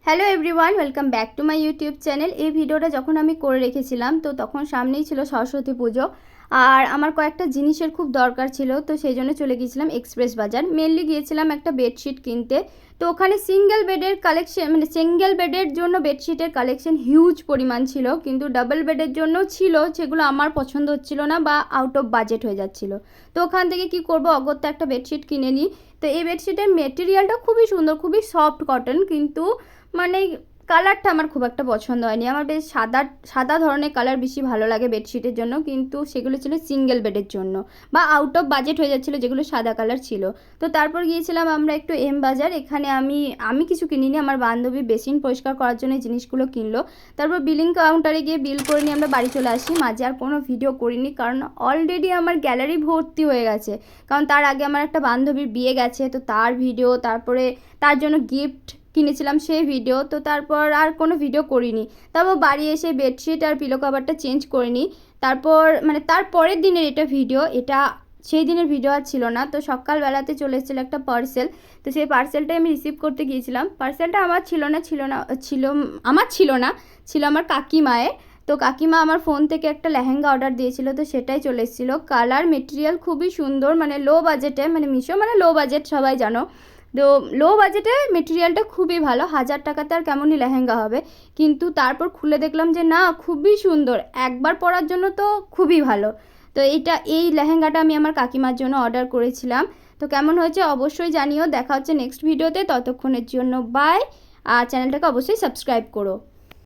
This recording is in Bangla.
Hello everyone, welcome back to my YouTube channel. এই ভিডিওটা যখন আমি করে রেখেছিলাম তো তখন সামনেই ছিল সরস্বতী পুজো, আর আমার কয়েকটা জিনিসের খুব দরকার ছিল, তো সেই জন্য চলে গিয়েছিলাম এক্সপ্রেস বাজার। মেনলি গিয়েছিলাম একটা বেডশিট কিনতে। তো ওখানে সিঙ্গেল বেডের কালেকশন, মানে সিঙ্গেল বেডের জন্য বেডশিটের কালেকশন হিউজ পরিমাণ ছিল, কিন্তু ডাবল বেডের জন্য ছিল, সেগুলো আমার পছন্দ হচ্ছিল না বা আউট অফ বাজেট হয়ে যাচ্ছিল। তো ওখান থেকে কি করব, অগত্যা একটা বেডশিট কিনে নিই। তো এই বেডশিটের মেটেরিয়ালটা খুবই সুন্দর, খুবই সফট কটন, কিন্তু মানে কালারটা আমার খুব একটা পছন্দ হয়নি। আমার বেশ সাদা সাদা ধরনের কালার বেশি ভালো লাগে বেডশিটের জন্য, কিন্তু সেগুলো ছিল সিঙ্গেল বেডের জন্য বা আউট অফ বাজেট হয়ে যাচ্ছিলো যেগুলো সাদা কালার ছিল। তো তারপর গিয়েছিলাম আমরা একটু এম বাজার। এখানে আমি কিছু কিনিনি, আমার বান্ধবী বেসিন পরিষ্কার করার জন্য এই জিনিসগুলো কিনলো। তারপর বিলিং কাউন্টারে গিয়ে বিল করে নিয়ে আমরা বাড়ি চলে আসি। মাঝে আর কোনো ভিডিও করিনি, কারণ অলরেডি আমার গ্যালারি ভর্তি হয়ে গেছে। কারণ তার আগে আমার একটা বান্ধবীর বিয়ে গেছে, তো তার ভিডিও, তারপরে তার জন্য গিফট কিনেছিলাম সেই ভিডিও, তো তারপর আর কোনো ভিডিও করিনি। তারপর বাড়ি এসে বেডশিট আর পিলো কভারটা চেঞ্জ করে নিই। তারপর মানে তার পরের দিনের এটা ভিডিও, এটা সেই দিনের ভিডিও আর ছিল না। তো সকালবেলাতে চলে এসেছিলো একটা পার্সেল, তো সেই পার্সেলটাই আমি রিসিভ করতে গিয়েছিলাম। পার্সেলটা আমার ছিল না, ছিল আমার কাকিমায়ের। তো কাকিমা আমার ফোন থেকে একটা লেহেঙ্গা অর্ডার দিয়েছিল, তো সেটাই চলে এসেছিলো। কালার মেটেরিয়াল খুবই সুন্দর, মানে লো বাজেটে, মানে মিশো মানে লো বাজেট সবাই জানো। তো লো বাজেটে মেটেরিয়ালটা খুবই ভালো, 1000 টাকাতে আর কেমনই লেহেঙ্গা হবে। কিন্তু তারপর খুলে দেখলাম যে না, খুবই সুন্দর, একবার পরার জন্য তো খুবই ভালো। তো এই লেহেঙ্গাটা আমি আমার কাকিমার জন্য অর্ডার করেছিলাম। তো কেমন হয়েছে অবশ্যই জানিও। দেখা হচ্ছে নেক্সট ভিডিওতে, ততক্ষণের জন্য বাই। আর চ্যানেলটাকে অবশ্যই সাবস্ক্রাইব করো।